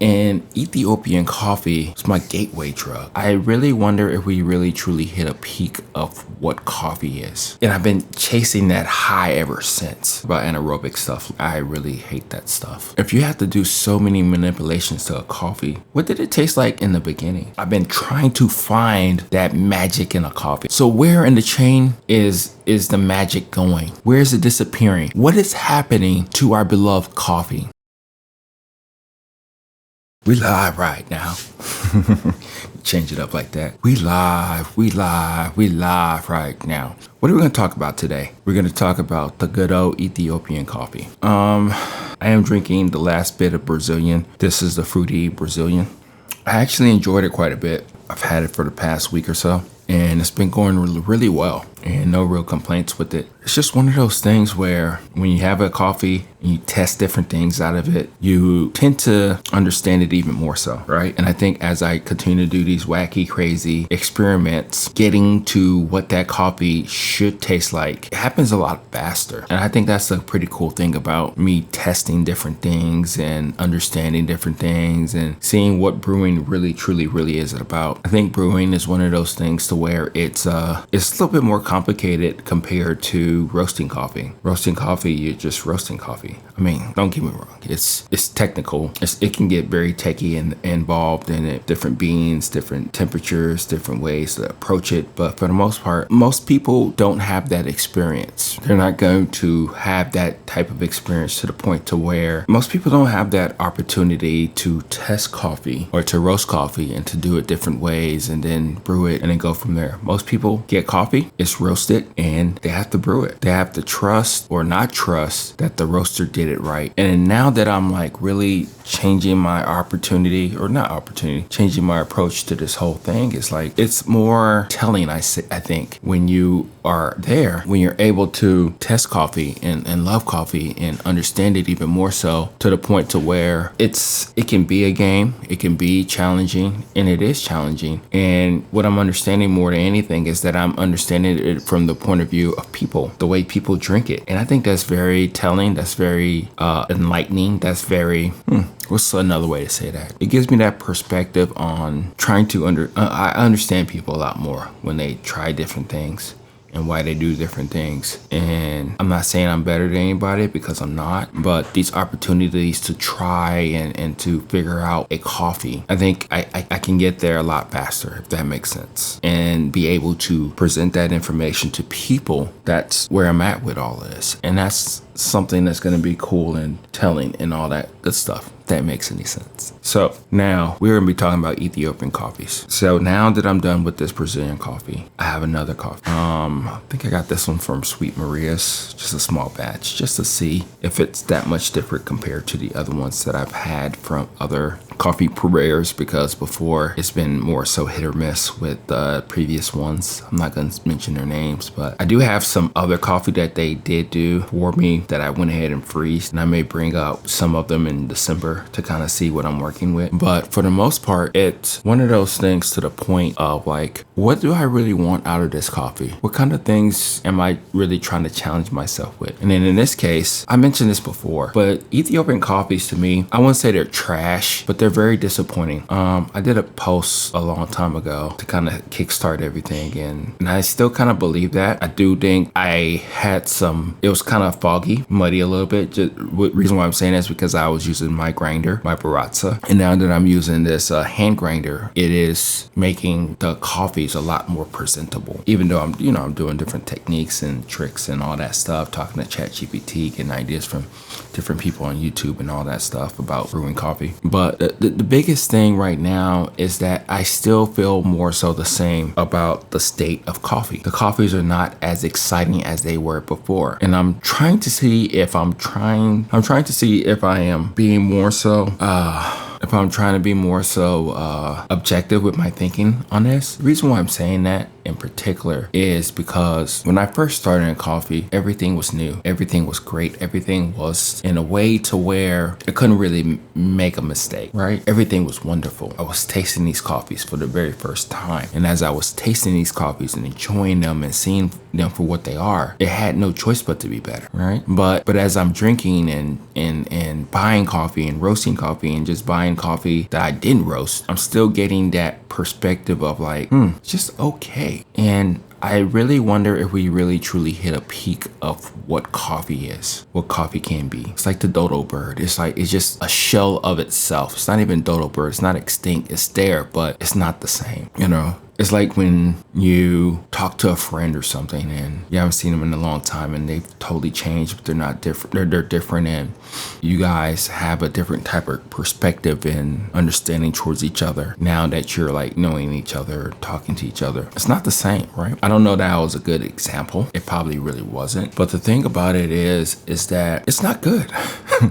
And Ethiopian coffee is my gateway drug. I really wonder if we really truly hit a peak of what coffee is. And I've been chasing that high ever since. About anaerobic stuff, I really hate that stuff. If you have to do so many manipulations to a coffee, what did it taste like in the beginning? I've been trying to find that magic in a coffee. So where in the chain is the magic going? Where is it disappearing? What is happening to our beloved coffee? We live right now. Change it up like that. We live right now. What are we going to talk about today? We're going to talk about the good old Ethiopian coffee. I am drinking the last bit of Brazilian. This is the fruity Brazilian. I actually enjoyed it quite a bit. I've had it for the past week or so, and it's been going really well, and no real complaints with it. It's just one of those things where when you have a coffee and you test different things out of it, you tend to understand it even more so, right? And I think as I continue to do these wacky, crazy experiments, getting to what that coffee should taste like, it happens a lot faster. And I think that's a pretty cool thing about me testing different things and understanding different things and seeing what brewing really, truly, really is about. I think brewing is one of those things to where it's a little bit more complicated compared to roasting coffee. Roasting coffee, you're just roasting coffee. I mean, don't get me wrong. It's technical. It can get very techy and involved in it. Different beans, different temperatures, different ways to approach it. But for the most part, most people don't have that experience. They're not going to have that type of experience to the point to where most people don't have that opportunity to test coffee or to roast coffee and to do it different ways and then brew it and then go from there. Most people get coffee, it's roasted, and they have to brew it. They have to trust or not trust that the roaster did it right. And now that I'm like really changing my changing my approach to this whole thing, is like, it's more telling, I think, when you are there, when you're able to test coffee and love coffee and understand it even more so to the point to where it can be a game, it can be challenging, and it is challenging. And what I'm understanding more than anything is that I'm understanding it from the point of view of people, the way people drink it. And I think that's very telling, that's very enlightening, that's very, what's another way to say that? It gives me that perspective on trying to I understand people a lot more when they try different things and why they do different things. And I'm not saying I'm better than anybody, because I'm not, but these opportunities to try and to figure out a coffee, I think I can get there a lot faster, if that makes sense, and be able to present that information to people. That's where I'm at with all of this. And that's something that's going to be cool and telling and all that good stuff. That makes any sense. So now we're going to be talking about Ethiopian coffees. So now that I'm done with this Brazilian coffee, I have another coffee. I think I got this one from Sweet Maria's, just a small batch, just to see if it's that much different compared to the other ones that I've had from other coffee purveyors, because before it's been more so hit or miss with the previous ones. I'm not going to mention their names, but I do have some other coffee that they did do for me that I went ahead and freezed, and I may bring out some of them in December to kind of see what I'm working with. But for the most part, it's one of those things to the point of like, what do I really want out of this coffee? What kind of things am I really trying to challenge myself with? And then in this case, I mentioned this before, but Ethiopian coffees, to me, I wouldn't say they're trash, but they're very disappointing. I did a post a long time ago to kind of kickstart everything, and I still kind of believe that. I do think I had it was kind of foggy, muddy a little bit. Reason why I'm saying that is because I was using my grinder, my baratza, and now that I'm using this hand grinder, it is making the coffees a lot more presentable. Even though I'm doing different techniques and tricks and all that stuff, talking to ChatGPT, getting ideas from different people on YouTube and all that stuff about brewing coffee. But the biggest thing right now is that I still feel more so the same about the state of coffee. The coffees are not as exciting as they were before, and I'm trying to see if I'm trying to see if I am being more so objective with my thinking on this. The reason why I'm saying that, in particular is because when I first started in coffee, everything was new. Everything was great. Everything was in a way to where I couldn't really make a mistake, right? Everything was wonderful. I was tasting these coffees for the very first time. And as I was tasting these coffees and enjoying them and seeing them for what they are, it had no choice but to be better, right? But as I'm drinking and buying coffee and roasting coffee and just buying coffee that I didn't roast, I'm still getting that perspective of like, just okay. And I really wonder if we really truly hit a peak of what coffee is, what coffee can be. It's like the dodo bird. It's just a shell of itself. It's not even dodo bird. It's not extinct. It's there, but it's not the same, you know? It's like when you talk to a friend or something and you haven't seen them in a long time and they've totally changed, but they're not different. They're different, and you guys have a different type of perspective and understanding towards each other now that you're like knowing each other, talking to each other. It's not the same, right? I don't know that was a good example. It probably really wasn't. But the thing about it is that it's not good.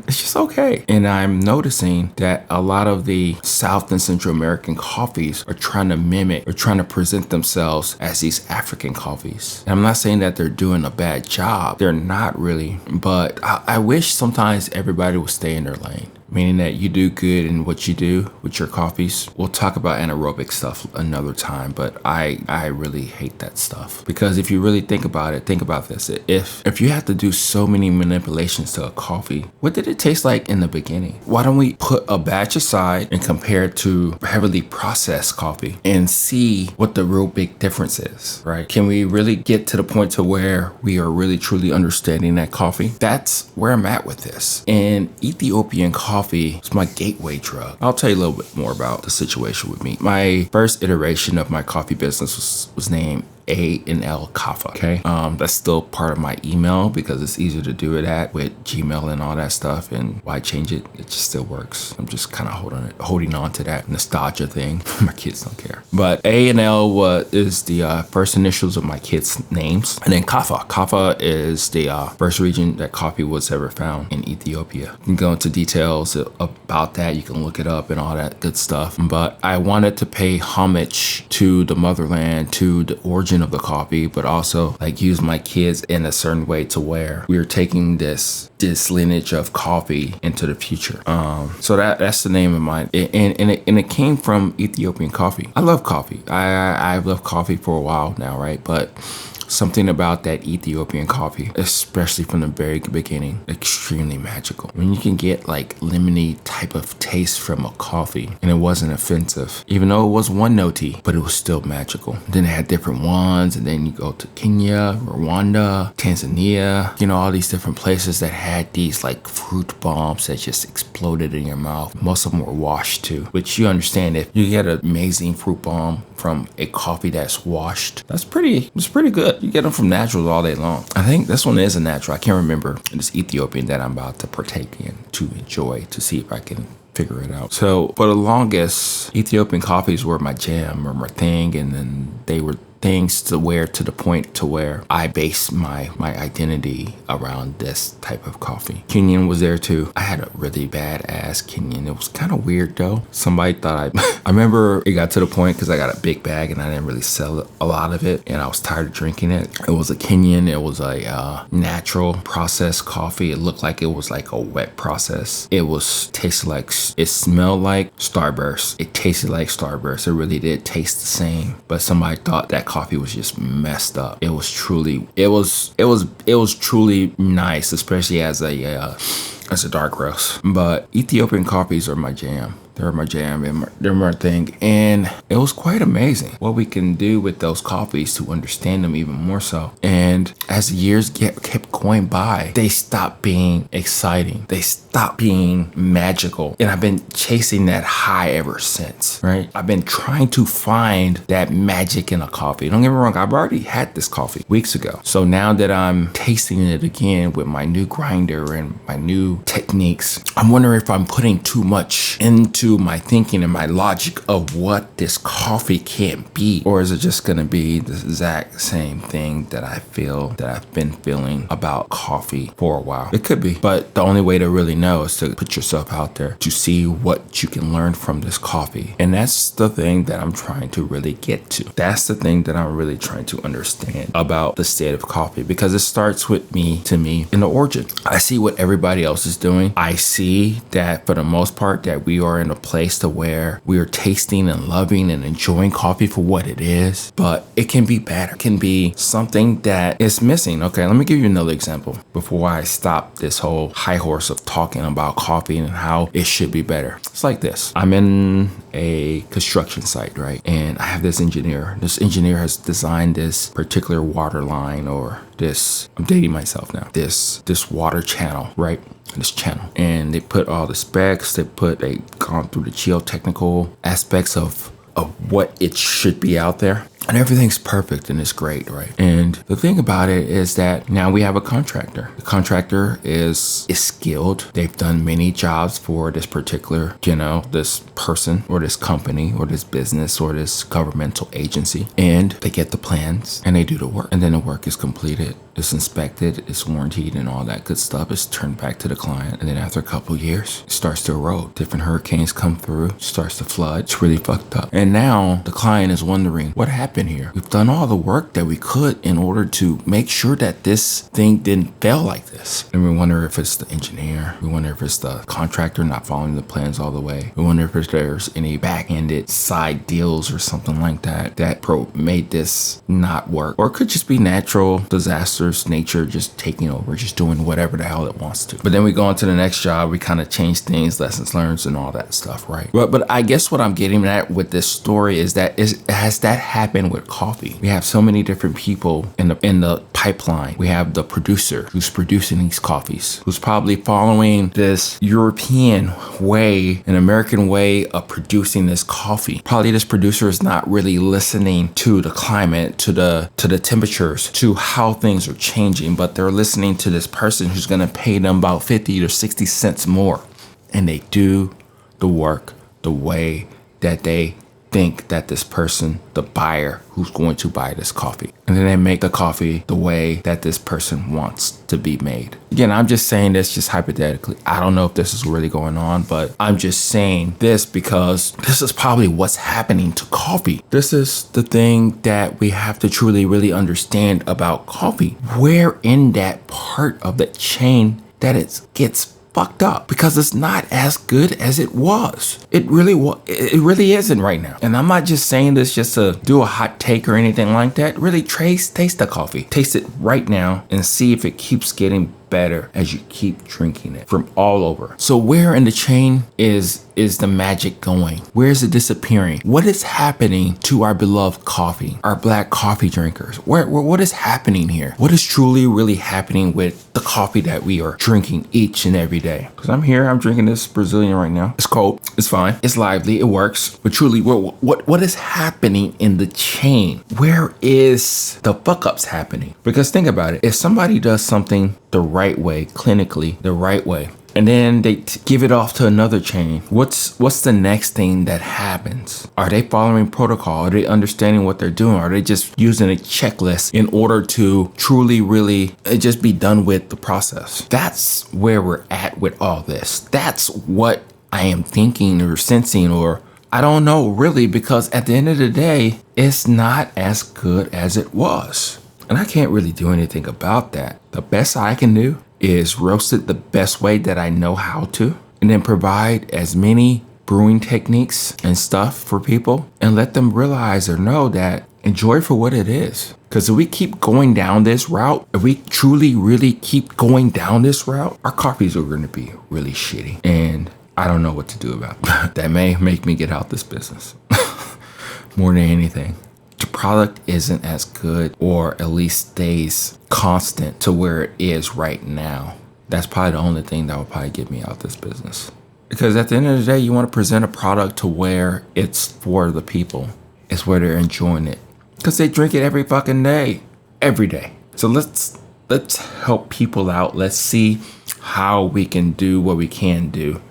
It's just okay. And I'm noticing that a lot of the South and Central American coffees are trying to mimic or trying to present themselves as these African coffees. And I'm not saying that they're doing a bad job. They're not really. But I wish sometimes everybody would stay in their lane. Meaning that you do good in what you do with your coffees. We'll talk about anaerobic stuff another time, but I really hate that stuff. Because if you really think about it, think about this. If you have to do so many manipulations to a coffee, what did it taste like in the beginning? Why don't we put a batch aside and compare it to heavily processed coffee and see what the real big difference is, right? Can we really get to the point to where we are really truly understanding that coffee? That's where I'm at with this. And Ethiopian coffee is my gateway drug. I'll tell you a little bit more about the situation with me. My first iteration of my coffee business was named A&L Kafa. Okay. That's still part of my email because it's easier to do it at with Gmail and all that stuff. And why change it? It just still works. I'm just kind of holding on to that nostalgia thing. My kids don't care. But A&L is the first initials of my kids' names. And then Kafa. Kafa is the first region that coffee was ever found in Ethiopia. You can go into details about that. You can look it up and all that good stuff. But I wanted to pay homage to the motherland, to the origin of the coffee, but also like use my kids in a certain way to where we're taking this lineage of coffee into the future. So that's the name of mine. And it came from Ethiopian coffee. I love coffee. I've loved coffee for a while now, right? But something about that Ethiopian coffee, especially from the very beginning, extremely magical. I mean, you can get like lemony type of taste from a coffee and it wasn't offensive, even though it was one notey, but it was still magical. Then it had different ones, and then you go to Kenya, Rwanda, Tanzania, you know, all these different places that had these like fruit bombs that just exploded in your mouth. Most of them were washed too, which you understand if you get an amazing fruit bomb from a coffee that's washed, it's pretty good. You get them from naturals all day long. I think this one is a natural. I can't remember. It's Ethiopian that I'm about to partake in to enjoy, to see if I can figure it out. So for the longest, Ethiopian coffees were my jam or my thing, and then they were things to wear to the point to where I base my identity around this type of coffee. Kenyan was there too. I had a really badass Kenyan. It was kind of weird though. Somebody thought I remember it got to the point because I got a big bag and I didn't really sell a lot of it and I was tired of drinking it. It was a Kenyan. It was a natural processed coffee. It looked like it was like a wet process. It smelled like Starburst. It tasted like Starburst. It really did taste the same, but somebody thought that coffee was just messed up. It was truly nice, especially as a dark roast. But Ethiopian coffees are my jam. They're my jam and they're my thing. And it was quite amazing what we can do with those coffees to understand them even more so. And as the years kept going by, they stopped being exciting. They stopped being magical. And I've been chasing that high ever since, right? I've been trying to find that magic in a coffee. Don't get me wrong, I've already had this coffee weeks ago. So now that I'm tasting it again with my new grinder and my new techniques, I'm wondering if I'm putting too much into into my thinking and my logic of what this coffee can be? Or is it just going to be the exact same thing that I feel that I've been feeling about coffee for a while? It could be, but the only way to really know is to put yourself out there to see what you can learn from this coffee. And that's the thing that I'm trying to really get to. That's the thing that I'm really trying to understand about the state of coffee, because it starts with me, to me, in the origin. I see what everybody else is doing. I see that for the most part that we are in a place to where we are tasting and loving and enjoying coffee for what it is, but it can be better. It can be something that is missing. Okay, let me give you another example before I stop this whole high horse of talking about coffee and how it should be better. It's like this. I'm in a construction site, right? And I have this engineer. This engineer has designed this particular water line, or this, I'm dating myself now, this water channel, right? This channel. And they put all the specs, they've gone through the geotechnical aspects of what it should be out there. And everything's perfect and it's great, right? And the thing about it is that now we have a contractor. The contractor is skilled. They've done many jobs for this particular, this person or this company or this business or this governmental agency. And they get the plans and they do the work. And then the work is completed. It's inspected, it's warranted, and all that good stuff is turned back to the client. And then after a couple of years, it starts to erode. Different hurricanes come through, starts to flood. It's really fucked up. And now the client is wondering, what happened here? We've done all the work that we could in order to make sure that this thing didn't fail like this. And we wonder if it's the engineer. We wonder if it's the contractor not following the plans all the way. We wonder if there's any back-ended side deals or something like that made this not work. Or it could just be natural disasters, nature just taking over, just doing whatever the hell it wants to. But then we go on to the next job, we kind of change things, lessons learned and all that stuff, right? But I guess what I'm getting at with this story is that has that happened with coffee? We have so many different people in the pipeline. We have the producer who's producing these coffees, who's probably following this European way, an American way of producing this coffee. Probably this producer is not really listening to the climate, to the temperatures, to how things are changing, but they're listening to this person who's going to pay them about 50 or 60 cents more. And they do the work the way that they think that this person, the buyer who's going to buy this coffee, and then they make the coffee the way that this person wants to be made. Again, I'm just saying this just hypothetically. I don't know if this is really going on, but I'm just saying this because this is probably what's happening to coffee. This is the thing that we have to truly really understand about coffee. Where in that part of the chain that it gets fucked up, because it's not as good as it was. It really isn't right now. And I'm not just saying this just to do a hot take or anything like that. Really taste the coffee. Taste it right now and see if it keeps getting better as you keep drinking it from all over. So where in the chain is the magic going? Where is it disappearing? What is happening to our beloved coffee, our black coffee drinkers? What is happening here? What is truly really happening with the coffee that we are drinking each and every day? Because I'm drinking this Brazilian right now. It's cold, it's fine, it's lively, it works. But truly, what is happening in the chain? Where is the fuck ups happening? Because think about it. If somebody does something the right way, clinically, the right way, and then they give it off to another chain, what's the next thing that happens? Are they following protocol? Are they understanding what they're doing? Are they just using a checklist in order to truly, really just be done with the process? That's where we're at with all this. That's what I am thinking or sensing, or I don't know really, because at the end of the day, it's not as good as it was. And I can't really do anything about that. The best I can do is roast it the best way that I know how to, and then provide as many brewing techniques and stuff for people and let them realize or know that enjoy for what it is. Because if we keep going down this route, if we truly, really keep going down this route, our coffees are going to be really shitty. And I don't know what to do about it. That may make me get out this business more than anything. The product isn't as good, or at least stays constant to where it is right now. That's probably the only thing that will probably get me out this business. Because at the end of the day, you want to present a product to where it's for the people. It's where they're enjoying it. Because they drink it every fucking day. Every day. So let's help people out. Let's see how we can do what we can do.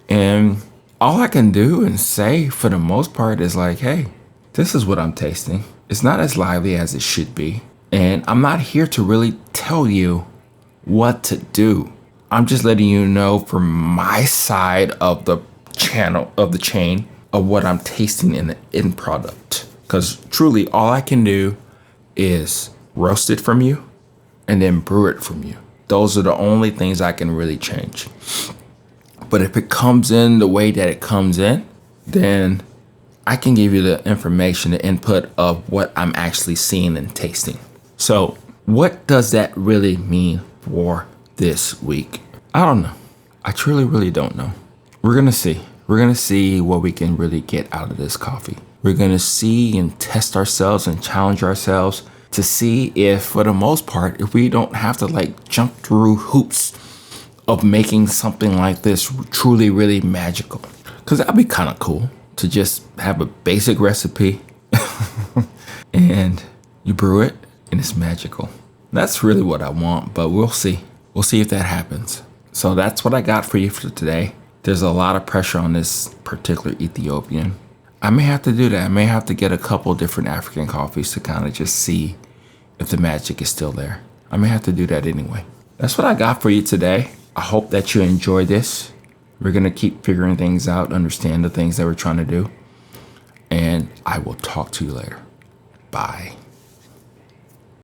And all I can do and say for the most part is like, hey, this is what I'm tasting. It's not as lively as it should be. And I'm not here to really tell you what to do. I'm just letting you know from my side of the chain of what I'm tasting in the end product. Because truly all I can do is roast it from you and then brew it from you. Those are the only things I can really change. But if it comes in the way that it comes in, then I can give you the information, the input of what I'm actually seeing and tasting. So what does that really mean for this week? I don't know. I truly, really don't know. We're going to see. We're going to see what we can really get out of this coffee. We're going to see and test ourselves and challenge ourselves to see if, for the most part, if we don't have to like jump through hoops of making something like this truly, really magical. Because that'd be kind of cool to just have a basic recipe and you brew it and it's magical. That's really what I want, but we'll see. We'll see if that happens. So that's what I got for you for today. There's a lot of pressure on this particular Ethiopian. I may have to do that. I may have to get a couple different African coffees to kind of just see if the magic is still there. I may have to do that anyway. That's what I got for you today. I hope that you enjoy this. We're going to keep figuring things out, understand the things that we're trying to do. And I will talk to you later. Bye.